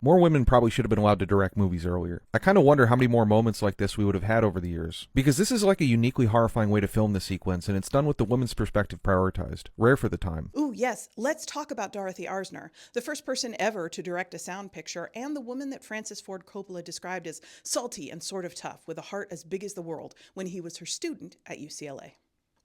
More women probably should have been allowed to direct movies earlier. I kind of wonder how many more moments like this we would have had over the years. Because this is like a uniquely horrifying way to film the sequence, and it's done with the woman's perspective prioritized. Rare for the time. Ooh, yes, let's talk about Dorothy ARZNER, the first person ever to direct a sound picture and the woman that Francis Ford Coppola described as salty and sort of tough with a heart as big as the world when he was her student at UCLA.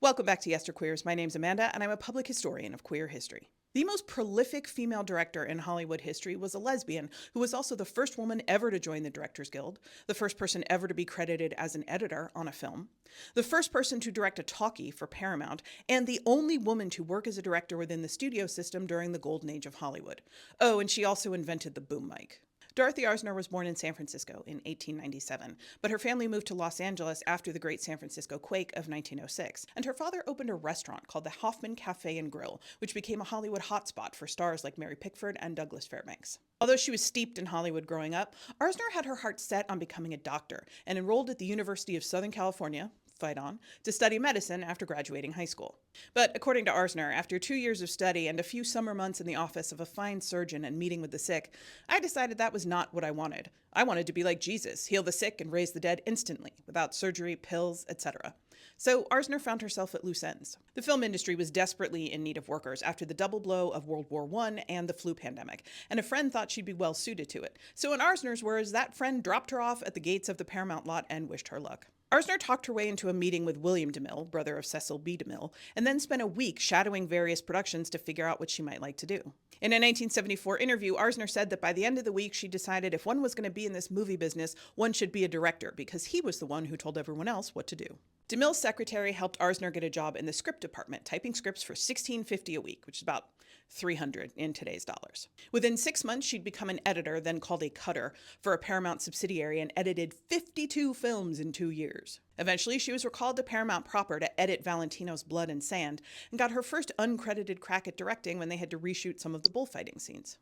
Welcome back to Yesterqueers. My name's Amanda, and I'm a public historian of queer history. The most prolific female director in Hollywood history was a lesbian who was also the first woman ever to join the Directors Guild, the first person ever to be credited as an editor on a film, the first person to direct a talkie for Paramount, and the only woman to work as a director within the studio system during the golden age of Hollywood. Oh, and she also invented the boom mic. Dorothy ARZNER was born in San Francisco in 1897, but her family moved to Los Angeles after the Great San Francisco Quake of 1906, and her father opened a restaurant called the Hoffman Cafe and Grill, which became a Hollywood hotspot for stars like Mary Pickford and Douglas Fairbanks. Although she was steeped in Hollywood growing up, ARZNER had her heart set on becoming a doctor and enrolled at the University of Southern California, fight on, to study medicine after graduating high school. But according to ARZNER, after 2 years of study and a few summer months in the office of a fine surgeon and meeting with the sick, I decided that was not what I wanted. I wanted to be like Jesus, heal the sick and raise the dead instantly, without surgery, pills, etc. So ARZNER found herself at loose ends. The film industry was desperately in need of workers after the double blow of World War I and the flu pandemic, and a friend thought she'd be well suited to it. So in ARZNER's words, that friend dropped her off at the gates of the Paramount lot and wished her luck. ARZNER talked her way into a meeting with William DeMille, brother of Cecil B. DeMille, and then spent a week shadowing various productions to figure out what she might like to do. In a 1974 interview, ARZNER said that by the end of the week, she decided if one was going to be in this movie business, one should be a director, because he was the one who told everyone else what to do. DeMille's secretary helped ARZNER get a job in the script department, typing scripts for $16.50 a week, which is about $300 in today's dollars. Within 6 months, she'd become an editor, then called a cutter, for a Paramount subsidiary and edited 52 films in 2 years. Eventually, she was recalled to Paramount proper to edit Valentino's Blood and Sand, and got her first uncredited crack at directing when they had to reshoot some of the bullfighting scenes.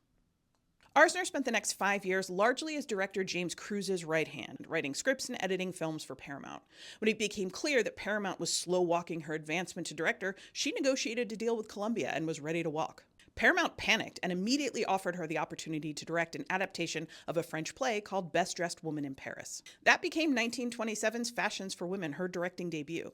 ARZNER spent the next 5 years largely as director James Cruise's right hand, writing scripts and editing films for Paramount. When it became clear that Paramount was slow-walking her advancement to director, she negotiated a deal with Columbia and was ready to walk. Paramount panicked and immediately offered her the opportunity to direct an adaptation of a French play called Best Dressed Woman in Paris. That became 1927's Fashions for Women, her directing debut.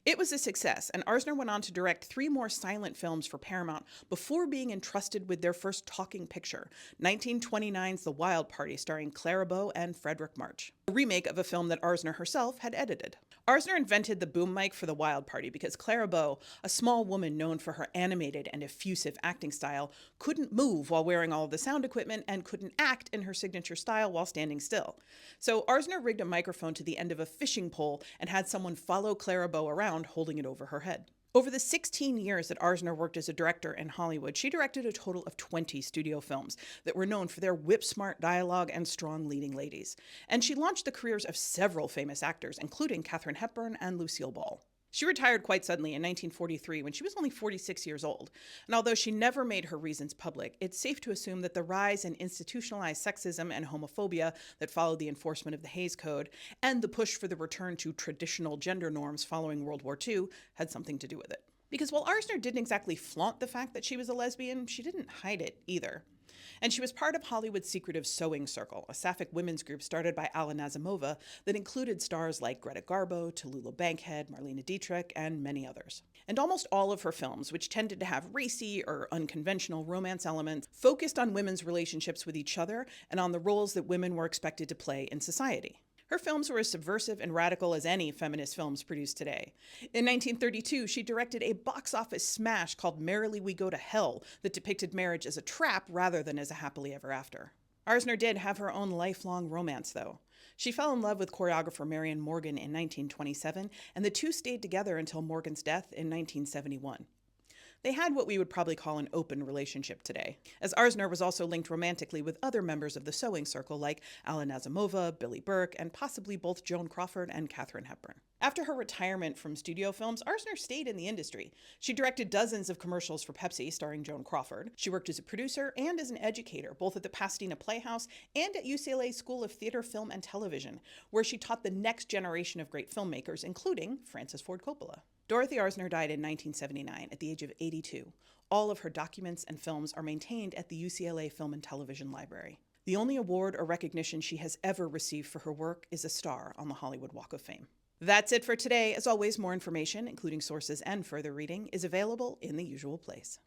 It was a success, and ARZNER went on to direct 3 more silent films for Paramount before being entrusted with their first talking picture, 1929's The Wild Party, starring Clara Bow and Frederick March, a remake of a film that ARZNER herself had edited. ARZNER invented the boom mic for The Wild Party because Clara Bow, a small woman known for her animated and effusive acting style, couldn't move while wearing all of the sound equipment and couldn't act in her signature style while standing still. So ARZNER rigged a microphone to the end of a fishing pole and had someone follow Clara Bow around holding it over her head. Over the 16 years that ARZNER worked as a director in Hollywood, she directed a total of 20 studio films that were known for their whip-smart dialogue and strong leading ladies. And she launched the careers of several famous actors, including Katharine Hepburn and Lucille Ball. She retired quite suddenly in 1943 when she was only 46 years old, and although she never made her reasons public, it's safe to assume that the rise in institutionalized sexism and homophobia that followed the enforcement of the Hays Code and the push for the return to traditional gender norms following World War II had something to do with it. Because while ARZNER didn't exactly flaunt the fact that she was a lesbian, she didn't hide it either. And she was part of Hollywood's secretive Sewing Circle, a sapphic women's group started by Alla Nazimova that included stars like Greta Garbo, Tallulah Bankhead, Marlene Dietrich, and many others. And almost all of her films, which tended to have racy or unconventional romance elements, focused on women's relationships with each other and on the roles that women were expected to play in society. Her films were as subversive and radical as any feminist films produced today. In 1932, she directed a box office smash called Merrily We Go to Hell that depicted marriage as a trap rather than as a happily ever after. ARZNER did have her own lifelong romance, though. She fell in love with choreographer Marion Morgan in 1927, and the two stayed together until Morgan's death in 1971. They had what we would probably call an open relationship today, as ARZNER was also linked romantically with other members of the Sewing Circle like Alla Nazimova, Billy Burke, and possibly both Joan Crawford and Katharine Hepburn. After her retirement from studio films, ARZNER stayed in the industry. She directed dozens of commercials for Pepsi starring Joan Crawford. She worked as a producer and as an educator, both at the Pasadena Playhouse and at UCLA's School of Theater, Film, and Television, where she taught the next generation of great filmmakers, including Francis Ford Coppola. Dorothy ARZNER died in 1979 at the age of 82. All of her documents and films are maintained at the UCLA Film and Television Library. The only award or recognition she has ever received for her work is a star on the Hollywood Walk of Fame. That's it for today. As always, more information, including sources and further reading, is available in the usual place.